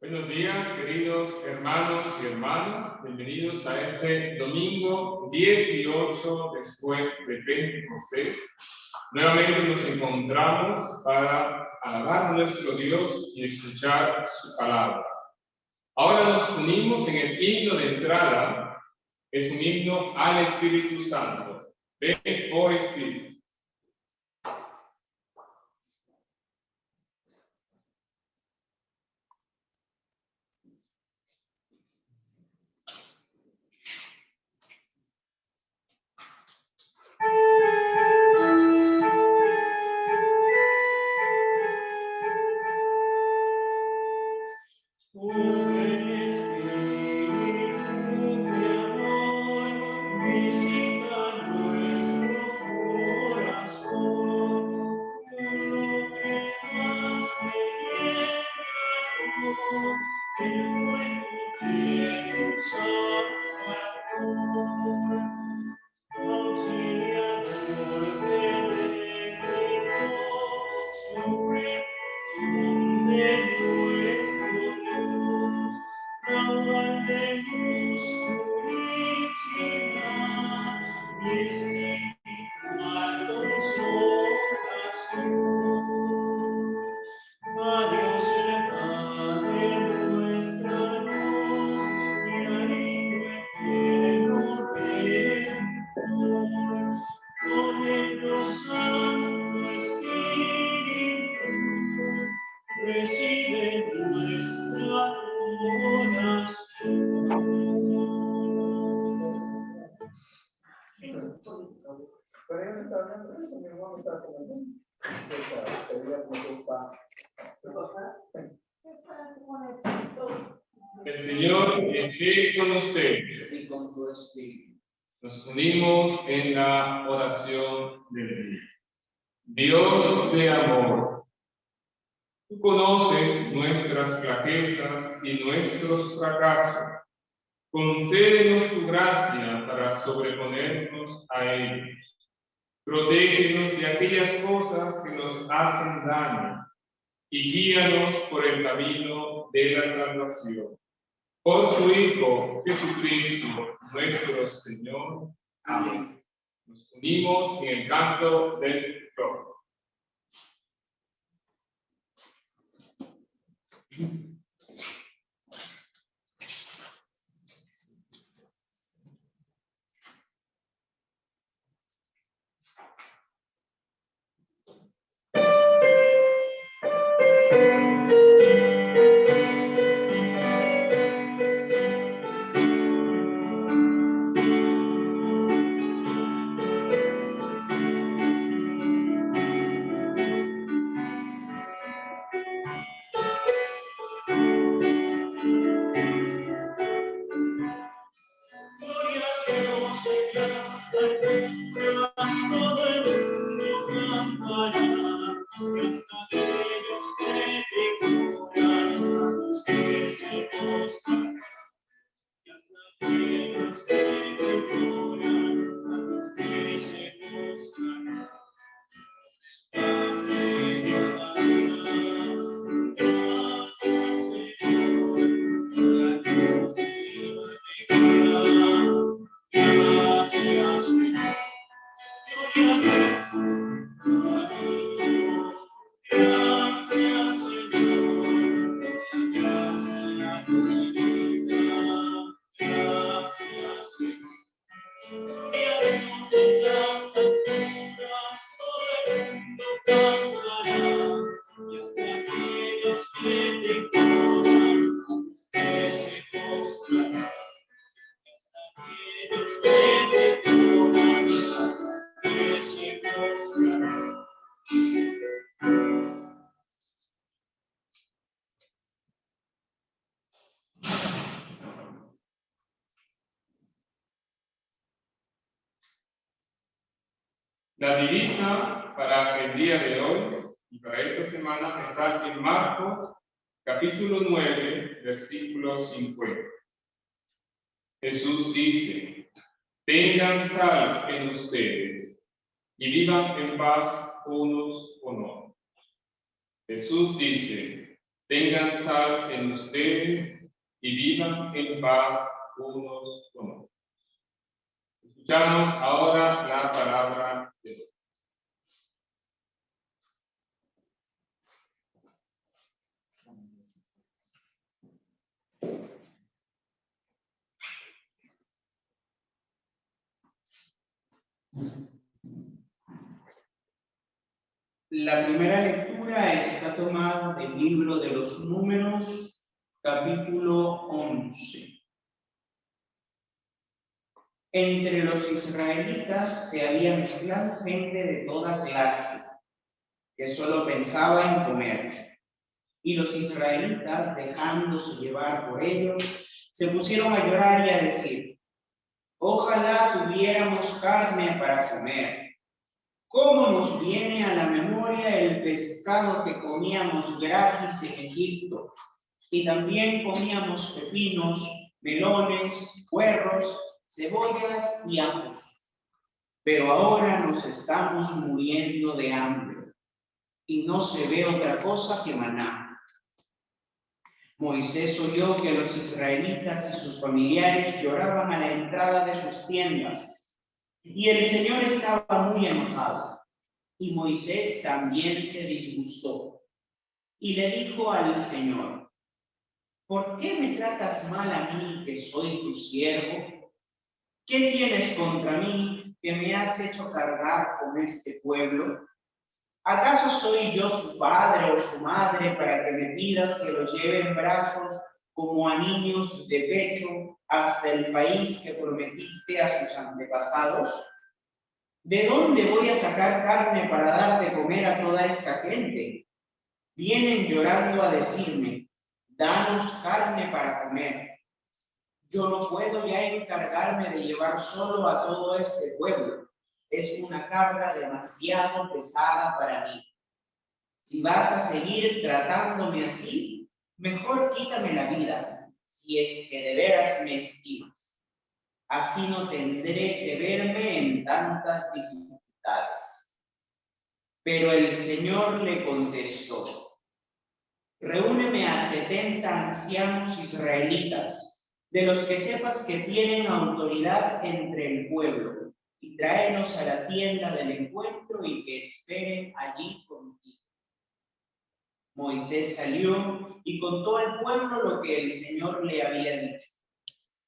Buenos días, queridos hermanos y hermanas. Bienvenidos a este domingo 18 después de Pentecostés. Nuevamente nos encontramos para alabar a nuestro Dios y escuchar su palabra. Ahora nos unimos en el himno de entrada. Es un himno al Espíritu Santo. Ven, oh Espíritu. El Señor esté con ustedes. Y con tu espíritu. Nos unimos en la oración del día. Dios de amor, tú conoces nuestras flaquezas y nuestros fracasos. Concédenos tu gracia para sobreponernos a ellos. Protégenos de aquellas cosas que nos hacen daño y guíanos por el camino de la salvación. Por tu Hijo Jesucristo, nuestro Señor. Amén. Nos unimos en el canto del flor. La divisa para el día de hoy y para esta semana está en Marcos, capítulo 9, versículo 50. Jesús dice: tengan sal en ustedes y vivan en paz unos con otros. Jesús dice: tengan sal en ustedes y vivan en paz unos con otros. Escuchamos ahora la palabra de Dios. La primera lectura está tomada del libro de los Números, capítulo 11. Entre los israelitas se había mezclado gente de toda clase, que solo pensaba en comer. Y los israelitas, dejándose llevar por ellos, se pusieron a llorar y a decir: ojalá tuviéramos carne para comer. ¿Cómo nos viene a la memoria el pescado que comíamos gratis en Egipto? Y también comíamos pepinos, melones, puerros, cebollas y ajos. Pero ahora nos estamos muriendo de hambre y no se ve otra cosa que maná. Moisés oyó que los israelitas y sus familiares lloraban a la entrada de sus tiendas. Y el Señor estaba muy enojado, y Moisés también se disgustó. Y le dijo al Señor: ¿por qué me tratas mal a mí, que soy tu siervo? ¿Qué tienes contra mí, que me has hecho cargar con este pueblo? ¿Acaso soy yo su padre o su madre para que me pidas que lo lleve en brazos como a niños de pecho hasta el país que prometiste a sus antepasados? ¿De dónde voy a sacar carne para dar de comer a toda esta gente? Vienen llorando a decirme: danos carne para comer. Yo no puedo ya encargarme de llevar solo a todo este pueblo. Es una carga demasiado pesada para mí. Si vas a seguir tratándome así, mejor quítame la vida, si es que de veras me estimas. Así no tendré que verme en tantas dificultades. Pero el Señor le contestó: reúneme a 70 ancianos israelitas, de los que sepas que tienen autoridad entre el pueblo, y tráelos a la tienda del encuentro y que esperen allí contigo. Moisés salió y contó al pueblo lo que el Señor le había dicho.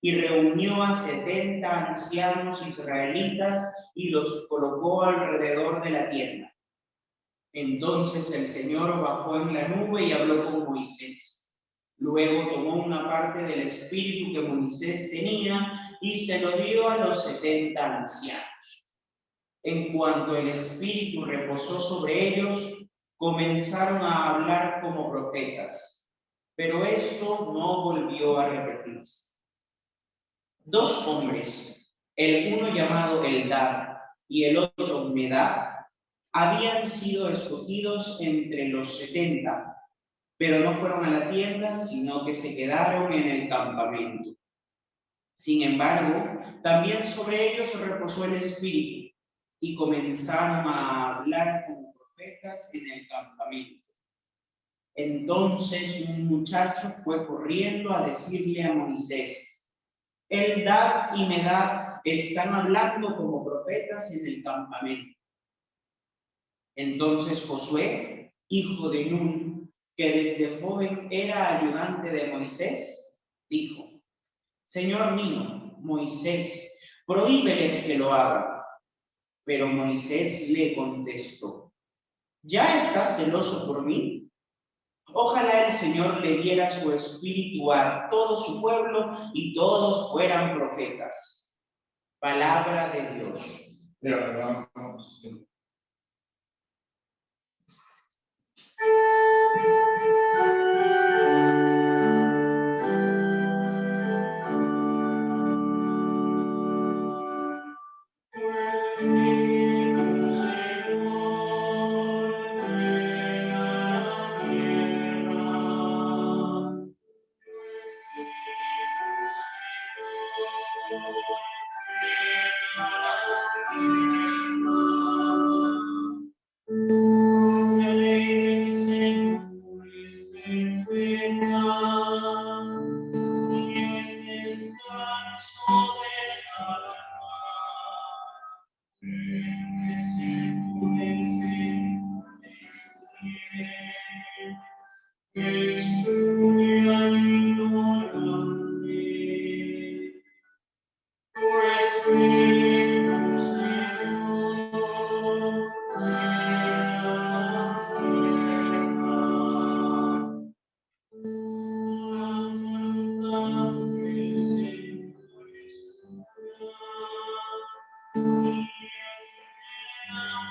Y reunió a 70 ancianos israelitas y los colocó alrededor de la tienda. Entonces el Señor bajó en la nube y habló con Moisés. Luego tomó una parte del espíritu que Moisés tenía y se lo dio a los 70 ancianos. En cuanto el espíritu reposó sobre ellos, comenzaron a hablar como profetas, pero esto no volvió a repetirse. 2 hombres, el uno llamado Eldad y el otro Medad, habían sido escogidos entre los 70, pero no fueron a la tienda, sino que se quedaron en el campamento. Sin embargo, también sobre ellos reposó el Espíritu, y comenzaron a hablar como profetas en el campamento. Entonces un muchacho fue corriendo a decirle a Moisés: Eldad y Medad están hablando como profetas en el campamento. Entonces Josué, hijo de Nun, que desde joven era ayudante de Moisés, dijo: Señor mío, Moisés, prohíbeles que lo hagan. Pero Moisés le contestó: ¿ya estás celoso por mí? Ojalá el Señor le diera su espíritu a todo su pueblo y todos fueran profetas. Palabra de Dios. Te alabamos, Señor. Destruye al ignorante, tu Espíritu, Señor, llena la tierra. La voluntad del Señor es y eternamente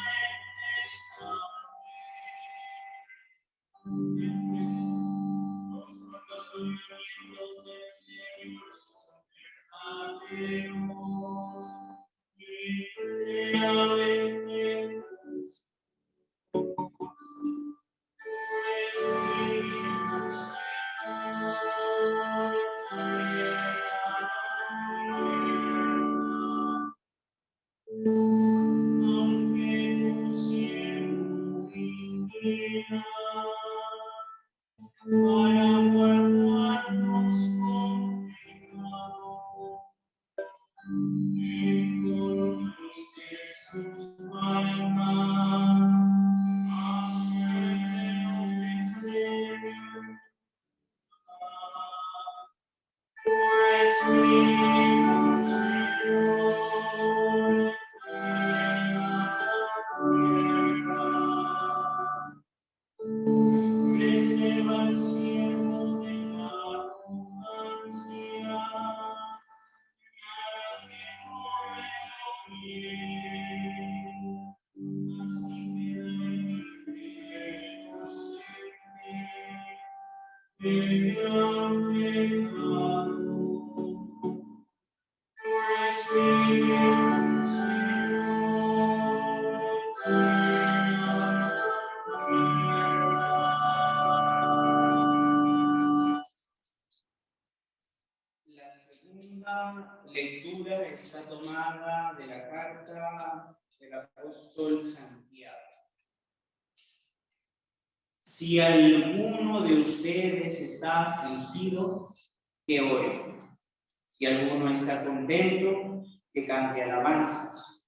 los mandamientos del Señor son verdaderos y realmente justos. Tu Espíritu, Señor, llena la tierra. Aunque tu siervo vigila para guardarnos con cuidado, que conoce sus almas, a suerte no desecha. Tu Espíritu, Señor, llena la tierra. Preserva al siervo de la arrogancia, para que more bien. Así queda inocente de gran pecado. Tu Espíritu, Señor, llena la tierra. La segunda lectura está tomada de la carta del apóstol Santiago. Si alguno de ustedes está afligido, que ore. Si alguno está contento, que cante alabanzas.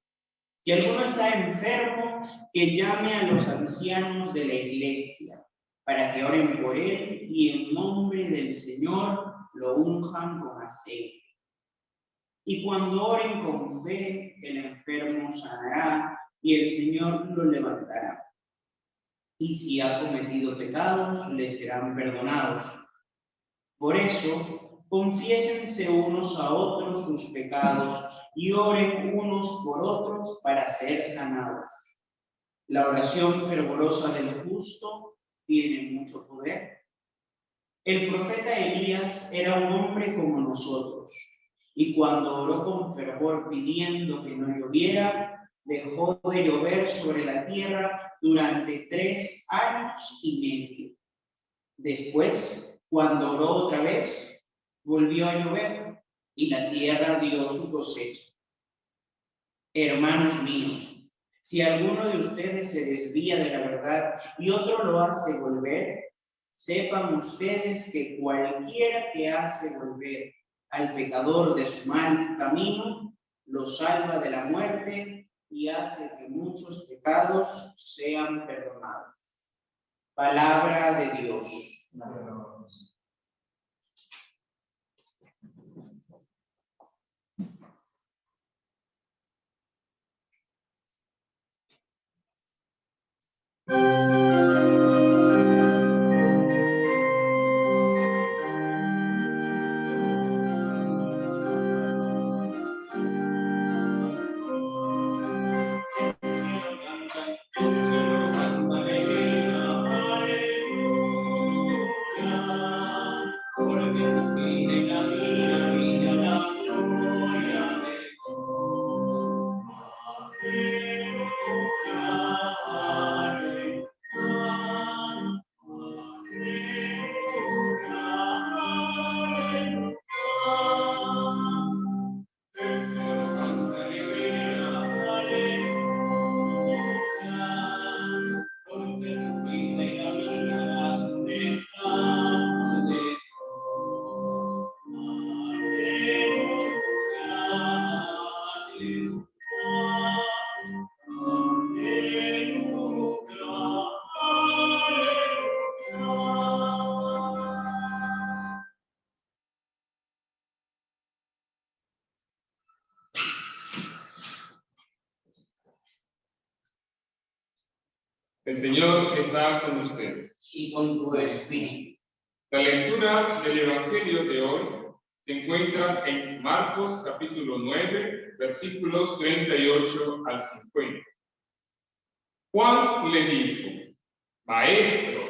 Si alguno está enfermo, que llame a los ancianos de la iglesia, para que oren por él y en nombre del Señor lo unjan con aceite. Y cuando oren con fe, el enfermo sanará y el Señor lo levantará. Y si ha cometido pecados, le serán perdonados. Por eso, confiésense unos a otros sus pecados y oren unos por otros para ser sanados. La oración fervorosa del justo tiene mucho poder. El profeta Elías era un hombre como nosotros, y cuando oró con fervor pidiendo que no lloviera, dejó de llover sobre la tierra durante 3 años y medio. Después, cuando oró otra vez, volvió a llover y la tierra dio su cosecha. Hermanos míos, si alguno de ustedes se desvía de la verdad y otro lo hace volver, sepan ustedes que cualquiera que hace volver al pecador de su mal camino, lo salva de la muerte y hace que muchos pecados sean perdonados. Palabra de Dios. El Señor está con ustedes. y con tu espíritu. La lectura del Evangelio de hoy se encuentra en Marcos capítulo 9, versículos 38 al 50. Juan le dijo: Maestro,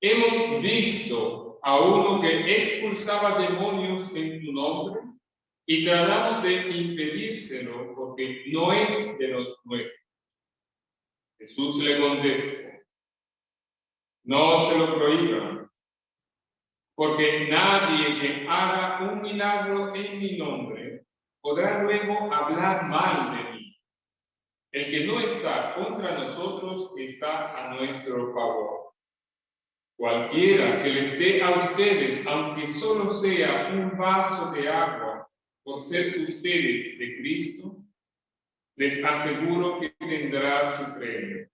hemos visto a uno que expulsaba demonios en tu nombre y tratamos de impedírselo porque no es de los nuestros. Jesús le contestó: No se lo prohíban, porque nadie que haga un milagro en mi nombre podrá luego hablar mal de mí. El que no está contra nosotros está a nuestro favor. Cualquiera que les dé a ustedes, aunque solo sea un vaso de agua, por ser ustedes de Cristo, les aseguro que tendrá su premio.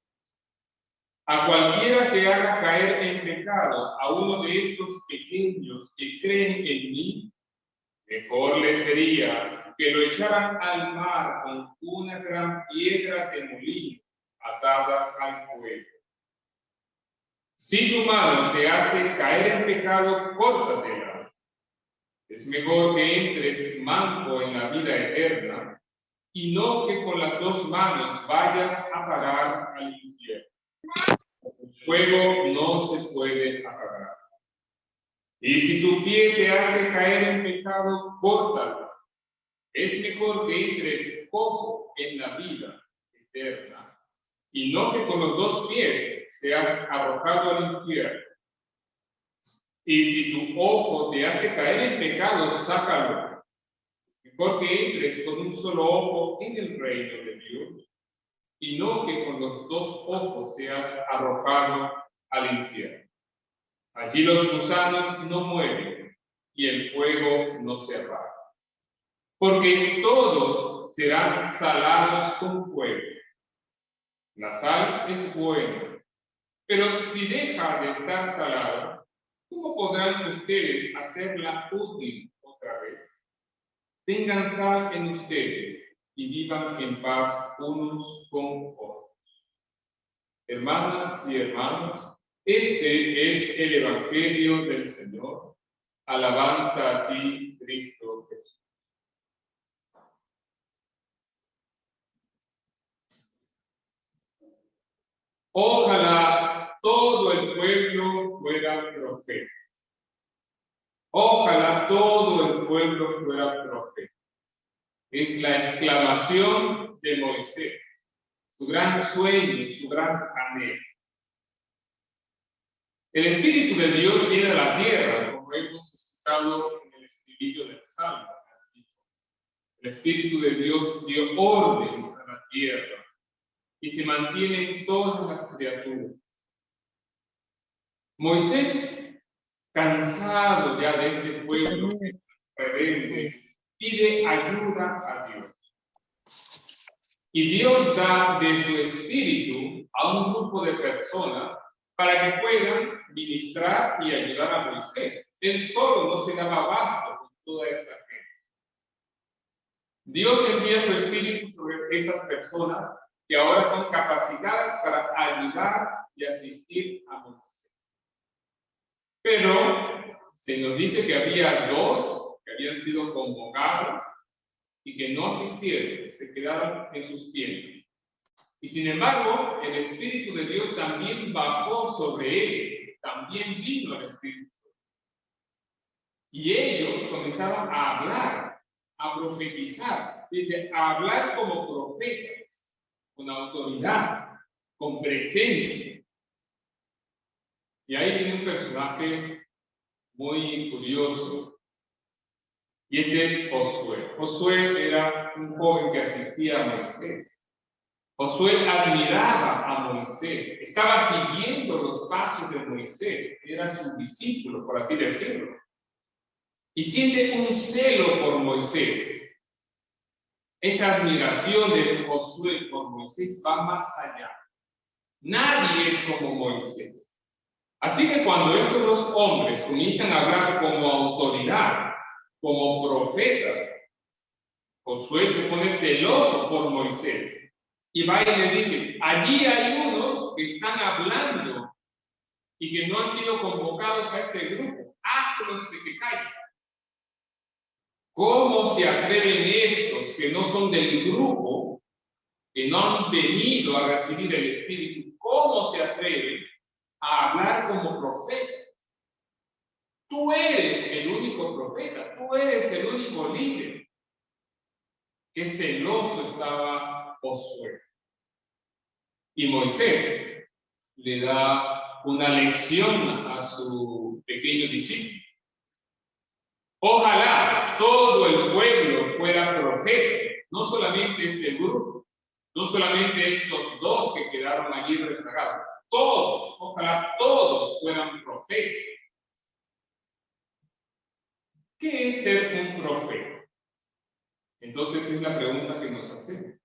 A cualquiera que haga caer en pecado a uno de estos pequeños que creen en mí, mejor le sería que lo echaran al mar con una gran piedra de molino atada al cuello. Si tu mano te hace caer en pecado, córtatela. Es mejor que entres manco en la vida eterna y no que con las dos manos vayas a parar al infierno. El fuego no se puede apagar. Y si tu pie te hace caer en pecado, córtalo. Es mejor que entres poco en la vida eterna y no que con los dos pies seas arrojado al infierno. Y si tu ojo te hace caer en pecado, sácalo. Es mejor que entres con un solo ojo en el reino de Dios y no que con los dos ojos seas arrojado al infierno. Allí los gusanos no mueren y el fuego no se apaga. Porque todos serán salados con fuego. La sal es buena, pero si deja de estar salada, ¿cómo podrán ustedes hacerla útil otra vez? Tengan sal en ustedes y vivan en paz unos con otros. Hermanas y hermanos, este es el Evangelio del Señor. Alabanza a ti, Cristo Jesús. Ojalá todo el pueblo fuera profeta. Ojalá todo el pueblo fuera profeta. Es la exclamación de Moisés, su gran sueño, su gran anhelo. El Espíritu de Dios viene a la tierra, como hemos escuchado en el estribillo del Salmo. El Espíritu de Dios dio orden a la tierra y se mantiene en todas las criaturas. Moisés, cansado ya de este pueblo rebelde, pide ayuda a Dios. Y Dios da de su espíritu a un grupo de personas para que puedan ministrar y ayudar a Moisés. Él solo no se daba abasto con toda esta gente. Dios envía su espíritu sobre estas personas que ahora son capacitadas para ayudar y asistir a Moisés. Pero se nos dice que había dos que habían sido convocados y que no asistieron, se quedaron en sus tiendas. Y sin embargo, el Espíritu de Dios también bajó sobre ellos, también vino el Espíritu. Y ellos comenzaron a hablar, a profetizar, dice, a hablar como profetas, con autoridad, con presencia. Y ahí viene un personaje muy curioso, y este es Josué. Josué era un joven que asistía a Moisés. Josué admiraba a Moisés, estaba siguiendo los pasos de Moisés, era su discípulo, por así decirlo. Y siente un celo por Moisés. Esa admiración de Josué por Moisés va más allá. Nadie es como Moisés. Así que cuando estos dos hombres comienzan a hablar como autoridad, como profetas, Josué se pone celoso por Moisés Y va y le dice, allí hay unos que están hablando y que no han sido convocados a este grupo. Hazlos que se callen. ¿Cómo se atreven estos que no son del grupo, que no han venido a recibir el Espíritu? ¿Cómo se atreven a hablar como profetas? Tú eres el único profeta, tú eres el único líder. Qué celoso estaba Josué. Y Moisés le da una lección a su pequeño discípulo. Ojalá todo el pueblo fuera profeta, no solamente este grupo, no solamente estos dos que quedaron allí rezagados, todos, ojalá todos fueran profetas. ¿Qué es ser un profeta? Entonces es la pregunta que nos hacemos.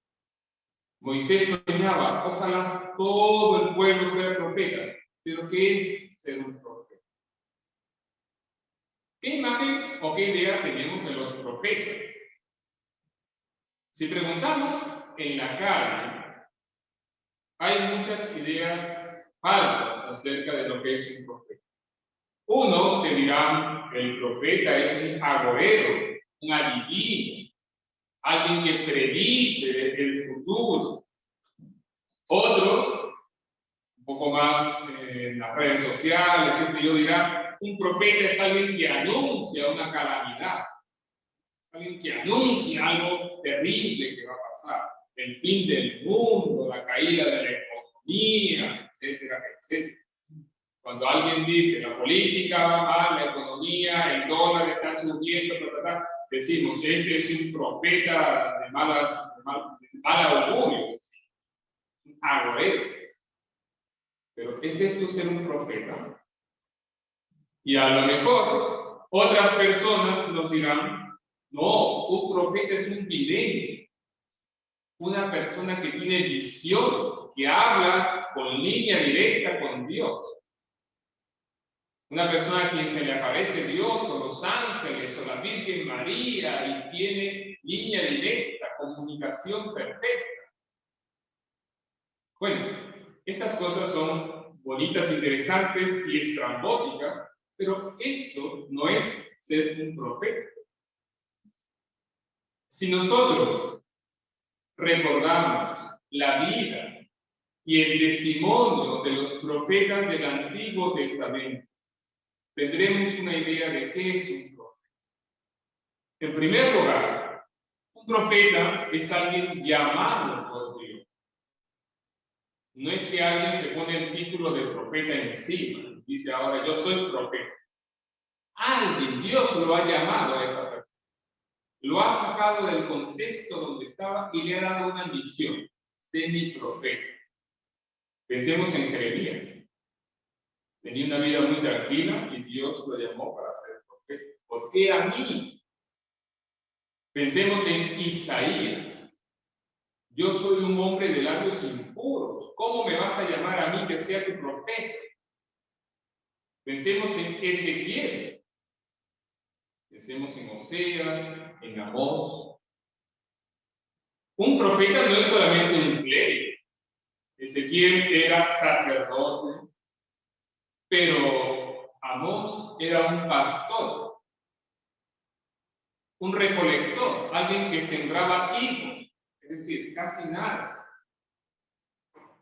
Moisés soñaba, ojalá todo el pueblo fuera profeta, pero ¿qué es ser un profeta? ¿Qué imagen o qué idea tenemos de los profetas? Si preguntamos en la calle, hay muchas ideas falsas acerca de lo que es un profeta. Unos te dirán que el profeta es un agorero, un adivino, alguien que predice el futuro. Otros, un poco más en las redes sociales, qué sé yo, dirán, un profeta es alguien que anuncia una calamidad, es alguien que anuncia algo terrible que va a pasar, el fin del mundo, la caída de la economía, etcétera, etcétera. Cuando alguien dice, la política va mal, la economía, el dólar está subiendo, decimos, este es un profeta de mal augurio, es un agorero. Pero ¿es esto ser un profeta? Y a lo mejor otras personas nos dirán, no, un profeta es un vidente, una persona que tiene visiones, que habla con línea directa con Dios. Una persona a quien se le aparece Dios o los ángeles o la Virgen María y tiene línea directa, comunicación perfecta. Bueno, estas cosas son bonitas, interesantes y estrambóticas, pero esto no es ser un profeta. Si nosotros recordamos la vida y el testimonio de los profetas del Antiguo Testamento, tendremos una idea de qué es un profeta. En primer lugar, un profeta es alguien llamado por Dios. No es que alguien se pone el título de profeta encima y dice ahora yo soy profeta. Alguien, Dios lo ha llamado a esa persona. Lo ha sacado del contexto donde estaba y le ha dado una misión. Sé mi profeta. Pensemos en Jeremías. Tenía una vida muy tranquila y Dios lo llamó para ser profeta. ¿Por qué a mí? Pensemos en Isaías. Yo soy un hombre de labios impuros. ¿Cómo me vas a llamar a mí que sea tu profeta? Pensemos en Ezequiel. Pensemos en Oseas, en Amós. Un profeta no es solamente un clérigo. Ezequiel era sacerdote, pero Amós era un pastor, un recolector, alguien que sembraba higos, es decir, casi nada.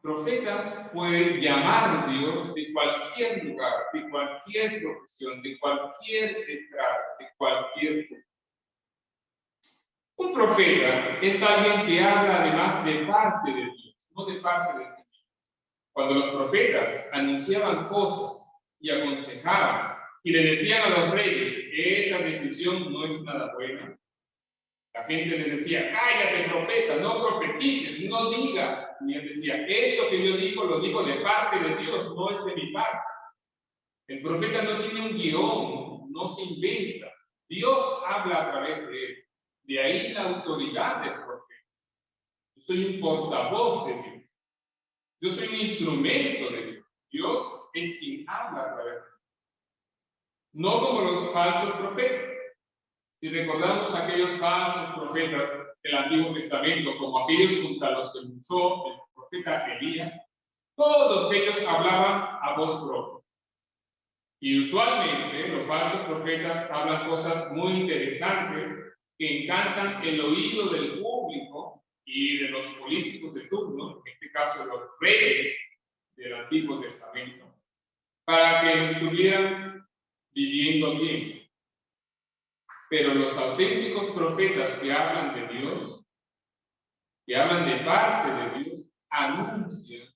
Profetas pueden llamar a Dios de cualquier lugar, de cualquier profesión, de cualquier estrado, de cualquier. Un profeta es alguien que habla además de parte de Dios, no de parte de sí mismo. Cuando los profetas anunciaban cosas y aconsejaban y le decían a los reyes que esa decisión no es nada buena, la gente le decía, cállate profeta, no profetices, no digas. Y él decía, esto que yo digo lo digo de parte de Dios, no es de mi parte. El profeta no tiene un guión, no se inventa. Dios habla a través de él. De ahí la autoridad del profeta. Yo soy un portavoz de Dios. Yo soy un instrumento de Dios. Dios es quien habla a través de mí. No como los falsos profetas. Si recordamos aquellos falsos profetas del Antiguo Testamento, como aquellos contra los que luchó el profeta Elías, todos ellos hablaban a voz propia. Y usualmente los falsos profetas hablan cosas muy interesantes que encantan el oído del público y de los políticos de turno, en este caso los reyes del Antiguo Testamento, para que estuvieran viviendo bien. Pero los auténticos profetas que hablan de Dios, que hablan de parte de Dios, anuncian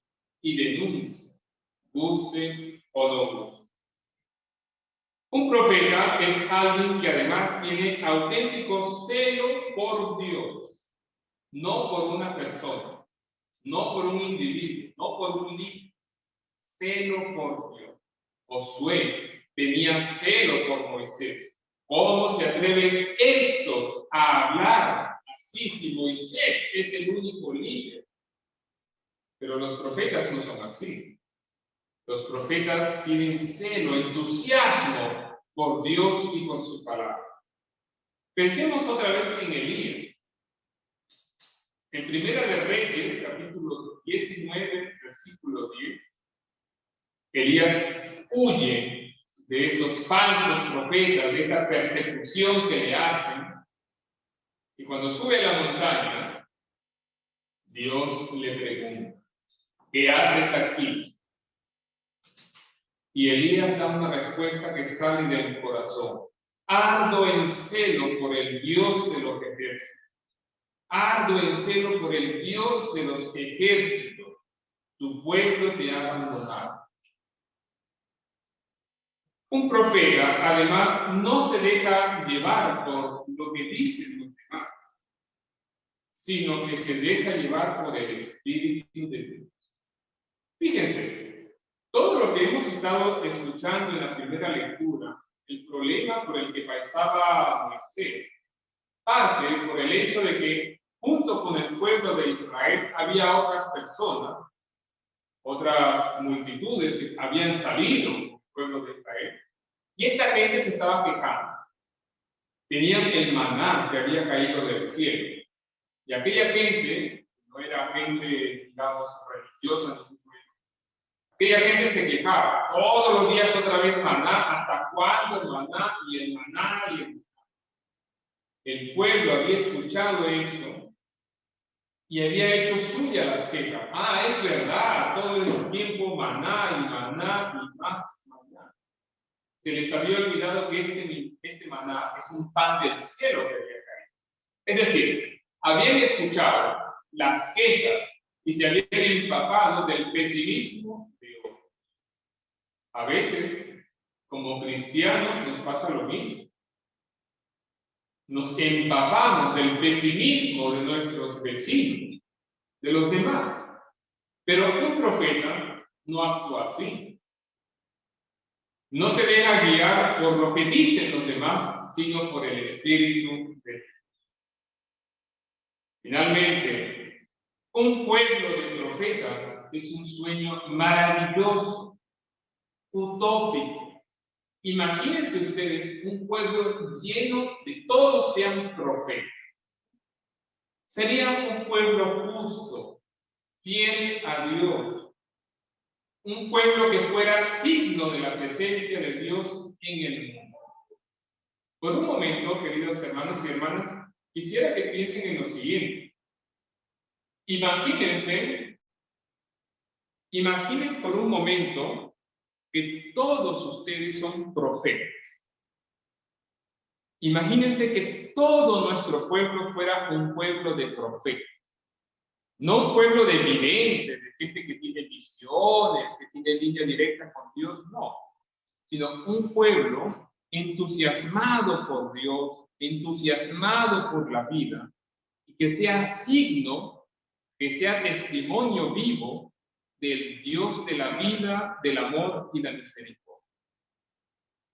y denuncian, guste o no guste. Un profeta es alguien que además tiene auténtico celo por Dios, no por una persona, no por un individuo, no por un líder. Celo por Dios. Josué tenía celo por Moisés. ¿Cómo se atreven estos a hablar así si Moisés es el único líder? Pero los profetas no son así. Los profetas tienen celo, entusiasmo por Dios y por su palabra. Pensemos otra vez en Elías. En Primera de Reyes, capítulo 19, versículo 10, Elías huye de estos falsos profetas, de esta persecución que le hacen. Y cuando sube a la montaña, Dios le pregunta, ¿qué haces aquí? Y Elías da una respuesta que sale del corazón. Ardo en celo por el Dios de los ejércitos. Ardo en celo por el Dios de los ejércitos. Tu pueblo te ha abandonado. Un profeta, además, no se deja llevar por lo que dicen los demás, sino que se deja llevar por el Espíritu de Dios. Fíjense, todo lo que hemos estado escuchando en la primera lectura, el problema por el que pasaba Moisés, parte por el hecho de que junto con el pueblo de Israel había otras personas, otras multitudes que habían salido del pueblo de Israel, y esa gente se estaba quejando. Tenían el maná que había caído del cielo, y aquella gente no era gente, digamos, religiosa, ni mucho menos. Aquella gente se quejaba todos los días otra vez maná. ¿Hasta cuándo el maná y el maná y el maná? El pueblo había escuchado eso y había hecho suya las quejas. Ah, es verdad, todo el tiempo maná y maná y más maná. Se les había olvidado que este maná es un pan del cielo que había caído. Es decir, habían escuchado las quejas y se habían empapado del pesimismo de otros. A veces, como cristianos, nos pasa lo mismo. Nos empapamos del pesimismo de nuestros vecinos, de los demás. Pero un profeta no actúa así. No se deja guiar por lo que dicen los demás, sino por el Espíritu de Dios. Finalmente, un pueblo de profetas es un sueño maravilloso, utópico. Imagínense ustedes un pueblo lleno de todos sean profetas. Sería un pueblo justo, fiel a Dios. Un pueblo que fuera signo de la presencia de Dios en el mundo. Por un momento, queridos hermanos y hermanas, quisiera que piensen en lo siguiente. Imaginen por un momento que todos ustedes son profetas. Imagínense que todo nuestro pueblo fuera un pueblo de profetas. No un pueblo de videntes, de gente que tiene visiones, que tiene línea directa con Dios, no. Sino un pueblo entusiasmado por Dios, entusiasmado por la vida, y que sea signo, que sea testimonio vivo del Dios de la vida, del amor y la misericordia.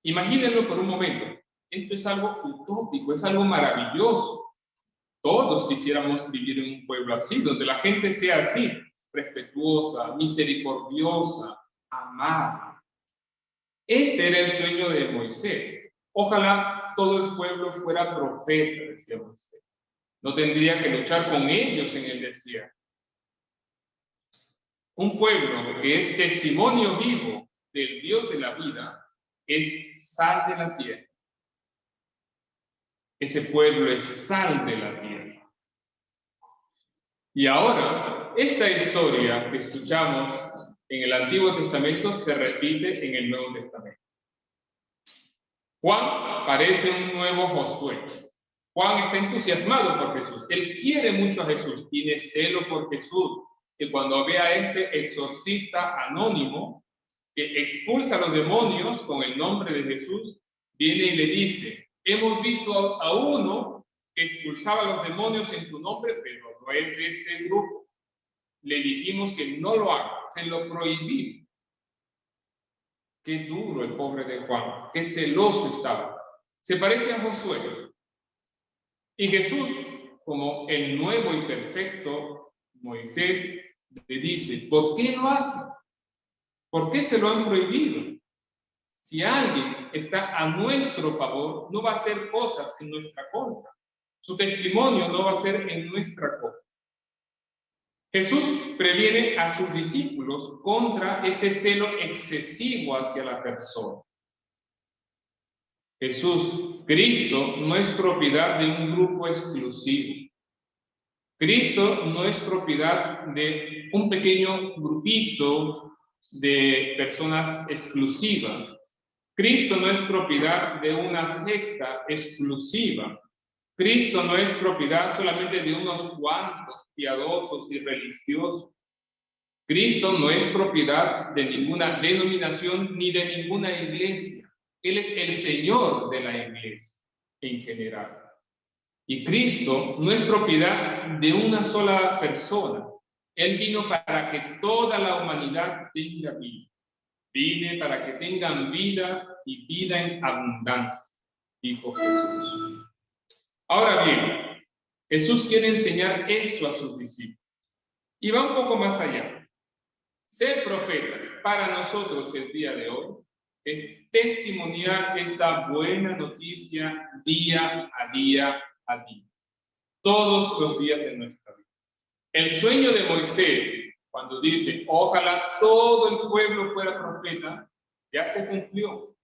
Imagínenlo por un momento. Esto es algo utópico, es algo maravilloso. Todos quisiéramos vivir en un pueblo así, donde la gente sea así, respetuosa, misericordiosa, amable. Este era el sueño de Moisés. Ojalá todo el pueblo fuera profeta, decía Moisés. No tendría que luchar con ellos en el desierto. Un pueblo que es testimonio vivo del Dios de la vida es sal de la tierra. Ese pueblo es sal de la tierra. Y ahora, esta historia que escuchamos en el Antiguo Testamento se repite en el Nuevo Testamento. Juan parece un nuevo Josué. Juan está entusiasmado por Jesús. Él quiere mucho a Jesús, tiene celo por Jesús. Y cuando ve a este exorcista anónimo que expulsa a los demonios con el nombre de Jesús, viene y le dice: hemos visto a uno que expulsaba a los demonios en tu nombre, pero no es de este grupo. Le dijimos que no lo haga, se lo prohibimos. Qué duro el pobre de Juan, qué celoso estaba. Se parece a Josué. Y Jesús, como el nuevo y perfecto Moisés, le dice: ¿por qué lo hace? ¿Por qué se lo han prohibido? Si alguien está a nuestro favor, no va a hacer cosas en nuestra contra. Su testimonio no va a ser en nuestra contra. Jesús previene a sus discípulos contra ese celo excesivo hacia la persona. Jesús, Cristo, no es propiedad de un grupo exclusivo. Cristo no es propiedad de un pequeño grupito de personas exclusivas. Cristo no es propiedad de una secta exclusiva. Cristo no es propiedad solamente de unos cuantos piadosos y religiosos. Cristo no es propiedad de ninguna denominación ni de ninguna iglesia. Él es el Señor de la iglesia en general. Y Cristo no es propiedad de una sola persona. Él vino para que toda la humanidad tenga vida. Vine para que tengan vida y vida en abundancia, dijo Jesús. Ahora bien, Jesús quiere enseñar esto a sus discípulos. Y va un poco más allá. Ser profetas para nosotros el día de hoy es testimoniar esta buena noticia día a día a día. Todos los días de nuestra vida. El sueño de Moisés, cuando dice: ojalá todo el pueblo fuera profeta, ya se cumplió.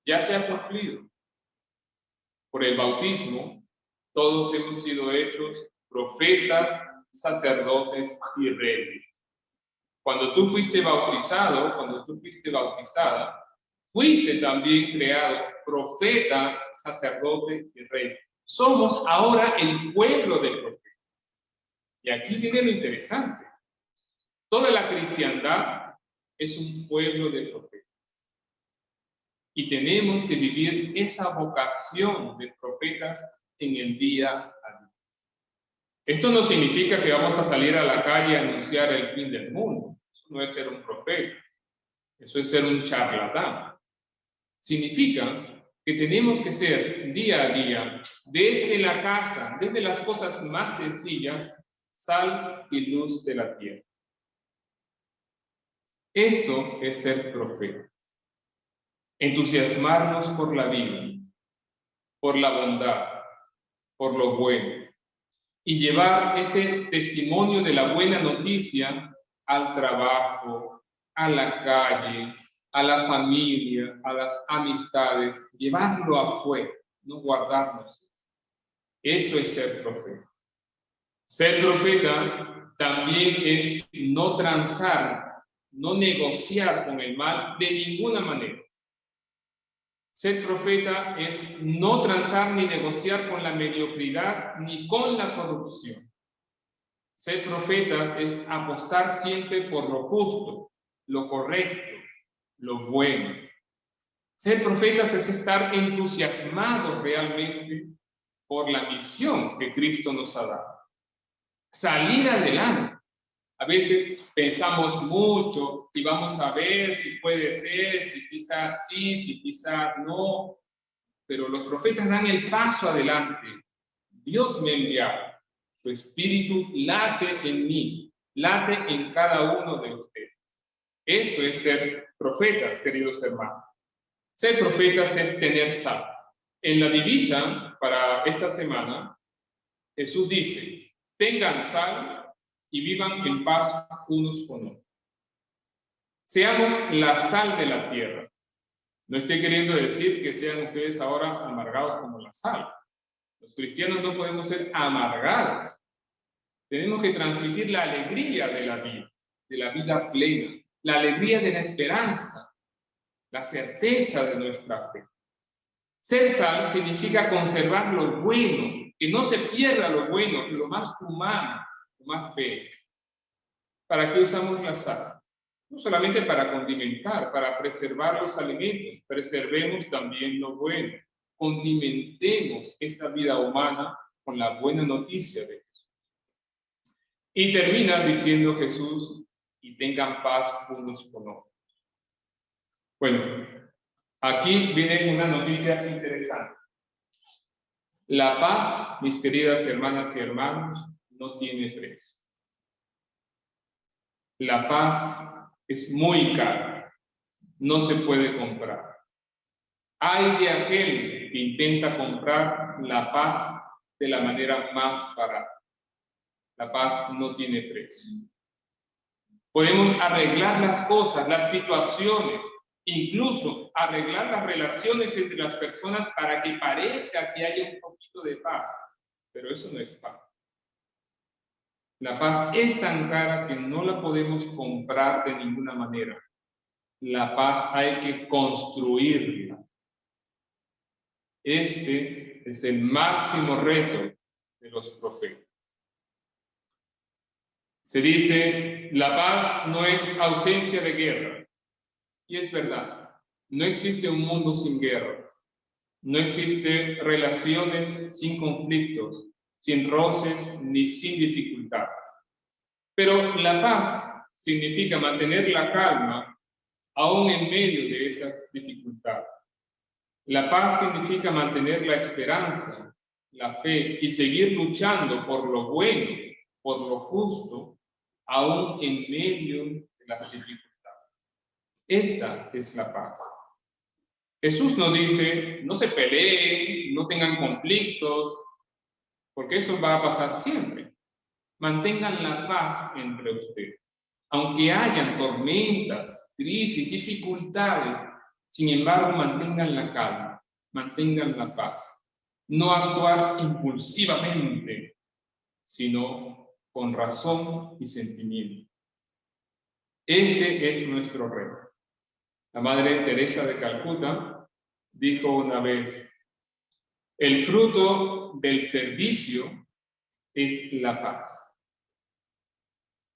Ya se ha cumplido. Por el bautismo, todos hemos sido hechos profetas, sacerdotes y reyes. Cuando tú fuiste bautizado, cuando tú fuiste bautizada, fuiste también creado profeta, sacerdote y rey. Somos ahora el pueblo del profeta. Y aquí viene lo interesante. Toda la cristiandad es un pueblo de profetas. Y tenemos que vivir esa vocación de profetas en el día a día. Esto no significa que vamos a salir a la calle a anunciar el fin del mundo. Eso no es ser un profeta. Eso es ser un charlatán. Significa que tenemos que ser día a día, desde la casa, desde las cosas más sencillas, sal y luz de la tierra. Esto es ser profeta. Entusiasmarnos por la vida, por la bondad, por lo bueno, y llevar ese testimonio de la buena noticia al trabajo, a la calle, a la familia, a las amistades, llevarlo afuera, no guardarnos. Eso es ser profeta. Ser profeta también es no transar, no negociar con el mal de ninguna manera. Ser profeta es no transar ni negociar con la mediocridad ni con la corrupción. Ser profetas es apostar siempre por lo justo, lo correcto, lo bueno. Ser profetas es estar entusiasmados realmente por la misión que Cristo nos ha dado. Salir adelante. A veces pensamos mucho y vamos a ver si puede ser, si quizás sí, si quizás no. Pero los profetas dan el paso adelante. Dios me envía. Su espíritu late en mí, late en cada uno de ustedes. Eso es ser profetas, queridos hermanos. Ser profetas es tener sal. En la divisa para esta semana Jesús dice, tengan sal y vivan en paz unos con otros. Seamos la sal de la tierra. No estoy queriendo decir que sean ustedes ahora amargados como la sal. Los cristianos no podemos ser amargados. Tenemos que transmitir la alegría de la vida plena, la alegría de la esperanza, la certeza de nuestra fe. Ser sal significa conservar lo bueno, que no se pierda lo bueno, lo más humano, lo más bello. ¿Para qué usamos la sal? No solamente para condimentar, para preservar los alimentos, preservemos también lo bueno. Condimentemos esta vida humana con la buena noticia de Jesús. Y termina diciendo Jesús, y tengan paz unos con otros. Bueno, aquí viene una noticia interesante. La paz, mis queridas hermanas y hermanos, no tiene precio. La paz es muy cara, no se puede comprar. Hay de aquel que intenta comprar la paz de la manera más barata. La paz no tiene precio. Podemos arreglar las cosas, las situaciones, incluso arreglar las relaciones entre las personas para que parezca que haya un poquito de paz, pero eso no es paz. La paz es tan cara que no la podemos comprar de ninguna manera. La paz hay que construirla. Este es el máximo reto de los profetas. Se dice, la paz no es ausencia de guerra. Y es verdad, no existe un mundo sin guerra. No existe relaciones sin conflictos, sin roces ni sin dificultades. Pero la paz significa mantener la calma aún en medio de esas dificultades. La paz significa mantener la esperanza, la fe y seguir luchando por lo bueno, por lo justo, aún en medio de las dificultades. Esta es la paz. Jesús nos dice, no se peleen, no tengan conflictos, porque eso va a pasar siempre. Mantengan la paz entre ustedes. Aunque hayan tormentas, crisis, dificultades, sin embargo, mantengan la calma, mantengan la paz. No actuar impulsivamente, sino con razón y sentimiento. Este es nuestro reto. La Madre Teresa de Calcuta dijo una vez, el fruto del servicio es la paz.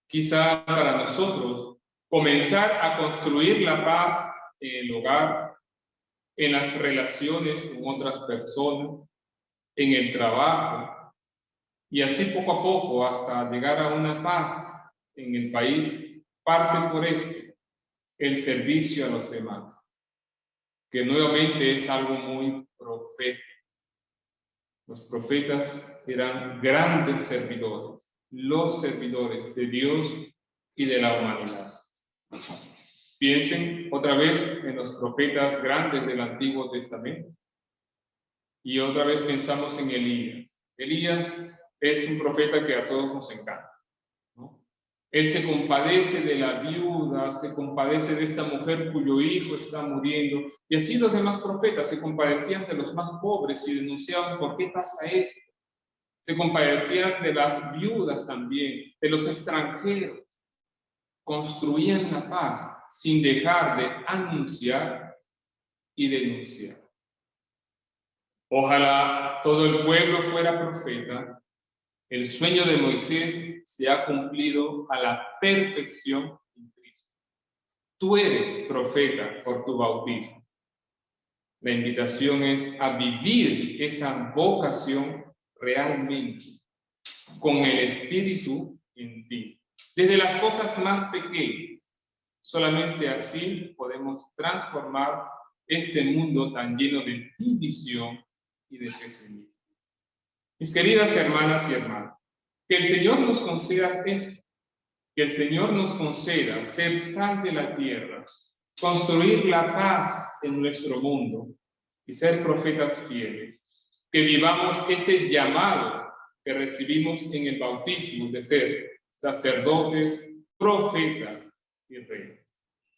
Quizá para nosotros comenzar a construir la paz en el hogar, en las relaciones con otras personas, en el trabajo, y así poco a poco hasta llegar a una paz en el país, parte por esto, el servicio a los demás, que nuevamente es algo muy profético. Los profetas eran grandes servidores, los servidores de Dios y de la humanidad. Piensen otra vez en los profetas grandes del Antiguo Testamento. Y otra vez pensamos en Elías. Elías es un profeta que a todos nos encanta, ¿no? Él se compadece de la viuda, se compadece de esta mujer cuyo hijo está muriendo. Y así los demás profetas se compadecían de los más pobres y denunciaban por qué pasa esto. Se compadecían de las viudas también, de los extranjeros. Construían la paz sin dejar de anunciar y denunciar. Ojalá todo el pueblo fuera profeta. El sueño de Moisés se ha cumplido a la perfección en Cristo. Tú eres profeta por tu bautismo. La invitación es a vivir esa vocación realmente, con el Espíritu en ti. Desde las cosas más pequeñas. Solamente así podemos transformar este mundo tan lleno de división y de pesimismo. Mis queridas hermanas y hermanos, que el Señor nos conceda esto, que el Señor nos conceda ser sal de la tierra, construir la paz en nuestro mundo y ser profetas fieles, que vivamos ese llamado que que recibimos en el bautismo de ser sacerdotes, profetas y reyes.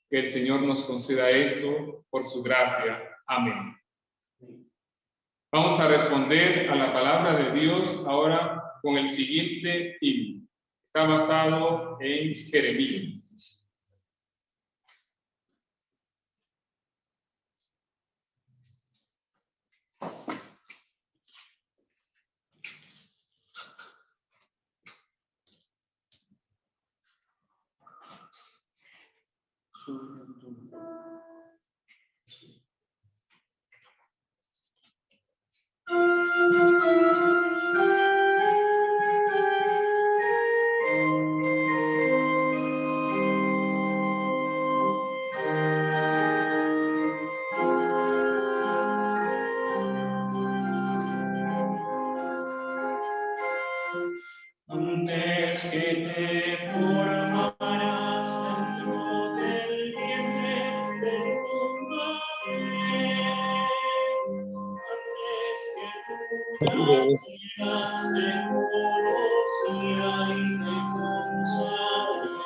Que el Señor nos conceda esto por su gracia. Amén. Vamos a responder a la palabra de Dios ahora con el siguiente himno. Está basado en Jeremías. Antes que te formaras dentro del vientre de tu madre, antes que tú nacieras te conocía y te consagré.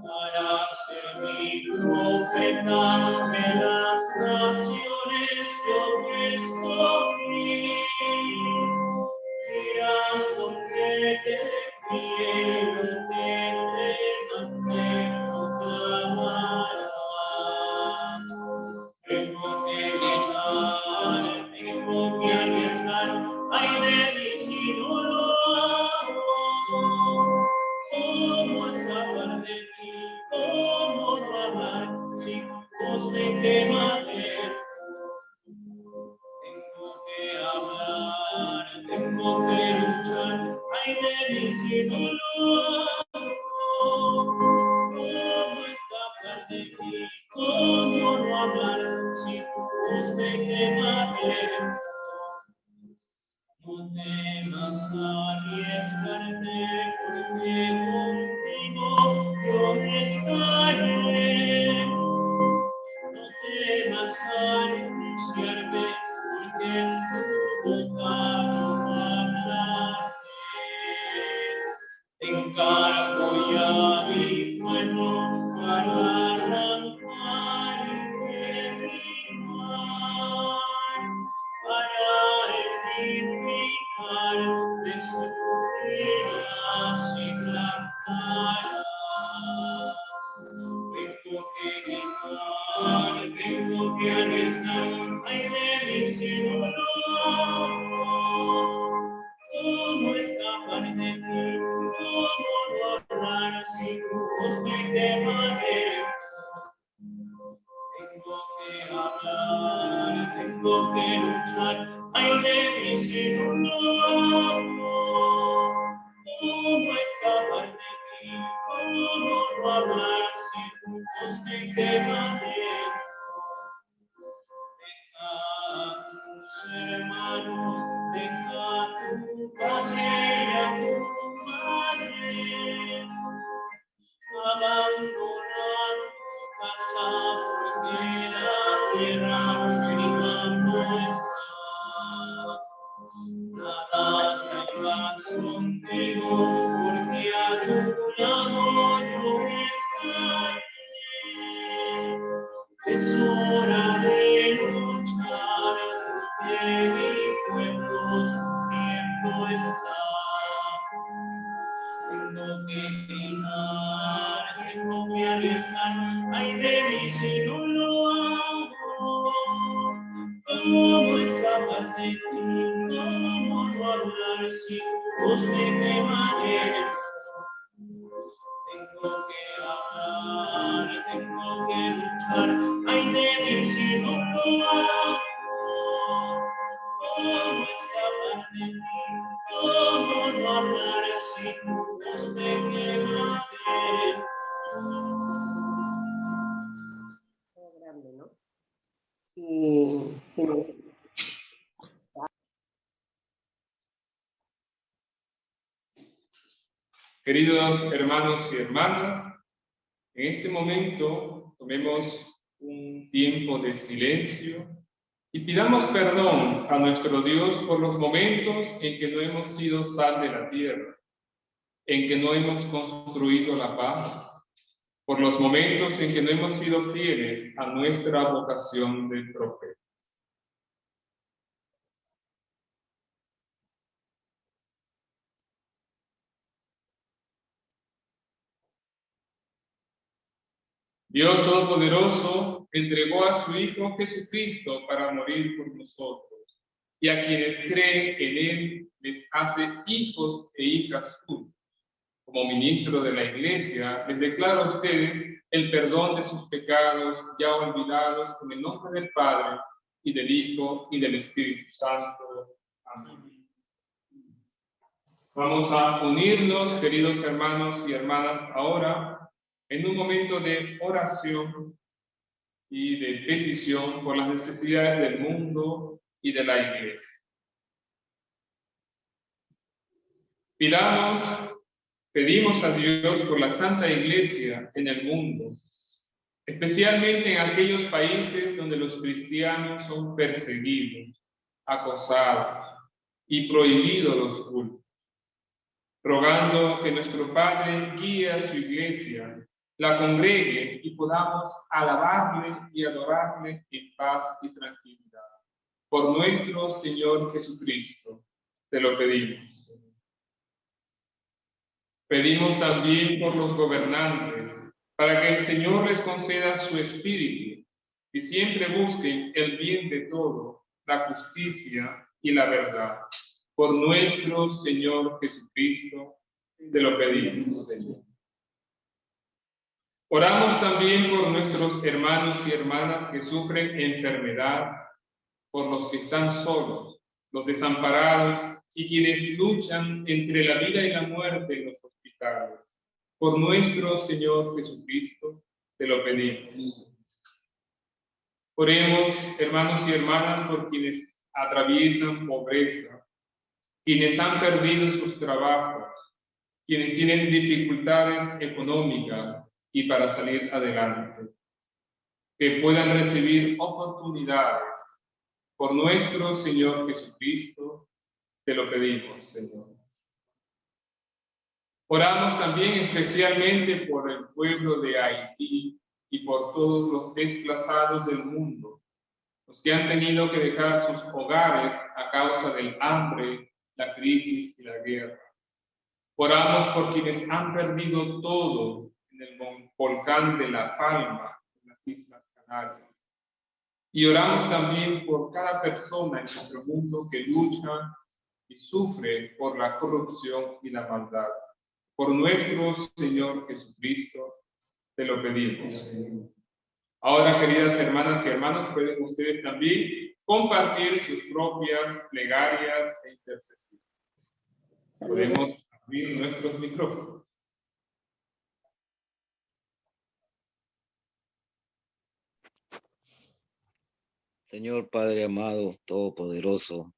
Harás de mí profeta de las naciones, yo te escogí. Irás donde te quiero, te proclamarás. Tengo que gritar, tengo que arriesgar, ay de mí si no lo hago. ¿Cómo escapar de ti? ¿Cómo no amar si vos me quemaste? Tengo que hablar, tengo que luchar, ay de mí si no lo hago. ¿Cómo escapar de ti? ¿Cómo no hablar si vos me quemaste? No temas arriesgarte, porque contigo yo estaré. No temas anunciarme, porque en tu boca yo hablaré. Te encargo ya mi pueblo para arrancar y derribar, para edificar, destruirás y plantarás. Tengo que gritar, tengo que arriesgar, ay de mí si no lo hago. ¿Cómo escapar de ti? ¿Cómo no hablar si tu voz me quemaré? Tengo que hablar, tengo que luchar, ay de mí si no lo hago. ¿Cómo escapar de ti? ¿Cómo no hablar si tu voz me quemaré? Deja a tus hermanos, deja a tu padre y a tu madre. Abandona tu casa porque la tierra fría no está. Nada traigas contigo porque a tu lado yo estaré. Es hora de luchar porque mi pueblo sufriendo está. Tengo que gritar, tengo que arriesgar, ay de mí si no lo hago. ¿Cómo escapar de ti? ¿Cómo no hablar si tu voz me quemaré? Tengo que hablar, tengo que luchar, ay de mí si no lo hago. ¿Cómo escapar de ti? ¿Cómo no hablar si tu voz me quemaré? Grande, ¿no? Y Queridos hermanos y hermanas, en este momento tomemos un tiempo de silencio Y pidamos perdón a nuestro Dios por los momentos en que no hemos sido sal de la tierra, en que no hemos construido la paz, por los momentos en que no hemos sido fieles a nuestra vocación de profeta. Dios Todopoderoso entregó a su Hijo Jesucristo para morir por nosotros, y a quienes creen en Él les hace hijos e hijas suyas. Como ministro de la Iglesia, les declaro a ustedes el perdón de sus pecados ya olvidados en el nombre del Padre, y del Hijo, y del Espíritu Santo. Amén. Vamos a unirnos, queridos hermanos y hermanas, ahora en un momento de oración y de petición por las necesidades del mundo y de la Iglesia. Pedimos a Dios por la Santa Iglesia en el mundo, especialmente en aquellos países donde los cristianos son perseguidos, acosados y prohibidos los cultos, rogando que nuestro Padre guíe a su Iglesia, la congregue y podamos alabarle y adorarle en paz y tranquilidad. Por nuestro Señor Jesucristo, te lo pedimos. Pedimos también por los gobernantes, para que el Señor les conceda su espíritu y siempre busquen el bien de todo, la justicia y la verdad. Por nuestro Señor Jesucristo, te lo pedimos, Señor. Oramos también por nuestros hermanos y hermanas que sufren enfermedad, por los que están solos, los desamparados y quienes luchan entre la vida y la muerte en los hospitales. Por nuestro Señor Jesucristo, te lo pedimos. Oremos, hermanos y hermanas, por quienes atraviesan pobreza, quienes han perdido sus trabajos, quienes tienen dificultades económicas y para salir adelante, que puedan recibir oportunidades. Por nuestro Señor Jesucristo, te lo pedimos, Señor. Oramos también especialmente por el pueblo de Haití y por todos los desplazados del mundo, los que han tenido que dejar sus hogares a causa del hambre, la crisis y la guerra. Oramos por quienes han perdido todo en el volcán de La Palma, en las Islas Canarias. Y oramos también por cada persona en nuestro mundo que lucha y sufre por la corrupción y la maldad. Por nuestro Señor Jesucristo, te lo pedimos. Ahora, queridas hermanas y hermanos, pueden ustedes también compartir sus propias plegarias e intercesiones. Podemos abrir nuestros micrófonos. Señor Padre amado, todopoderoso,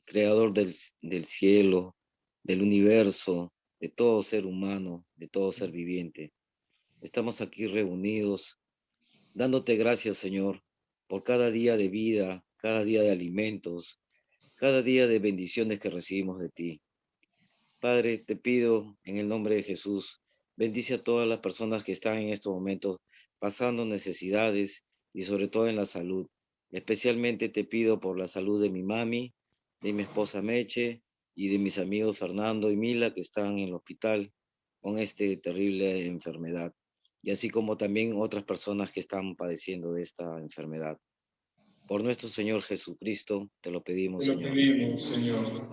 creador del cielo, del universo, de todo ser humano, de todo ser viviente. Estamos aquí reunidos, dándote gracias, Señor, por cada día de vida, cada día de alimentos, cada día de bendiciones que recibimos de ti. Padre, te pido en el nombre de Jesús, bendice a todas las personas que están en estos momentos pasando necesidades y sobre todo en la salud. Especialmente te pido por la salud de mi mami, de mi esposa Meche y de mis amigos Fernando y Mila que están en el hospital con esta terrible enfermedad. Y así como también otras personas que están padeciendo de esta enfermedad. Por nuestro Señor Jesucristo, te lo pedimos, Te lo Señor. pedimos, Señor.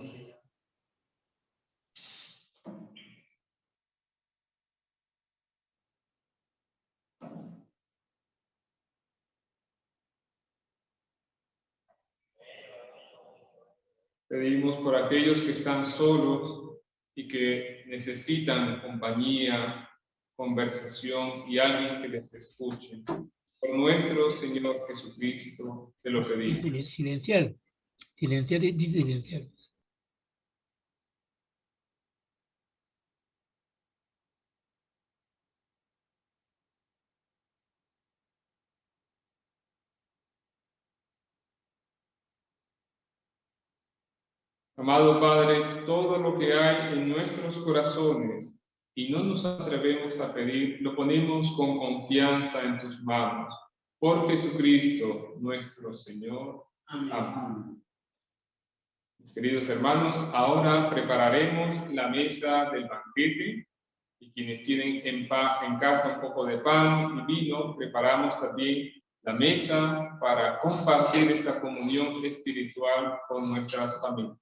Pedimos por aquellos que están solos y que necesitan compañía, conversación y alguien que les escuche. Por nuestro Señor Jesucristo, te lo pedimos. Silenciar y silenciar. Amado Padre, todo lo que hay en nuestros corazones y no nos atrevemos a pedir, lo ponemos con confianza en tus manos. Por Jesucristo, nuestro Señor. Amén. Mis queridos hermanos, ahora prepararemos la mesa del banquete. Y quienes tienen en casa un poco de pan y vino, preparamos también la mesa para compartir esta comunión espiritual con nuestras familias.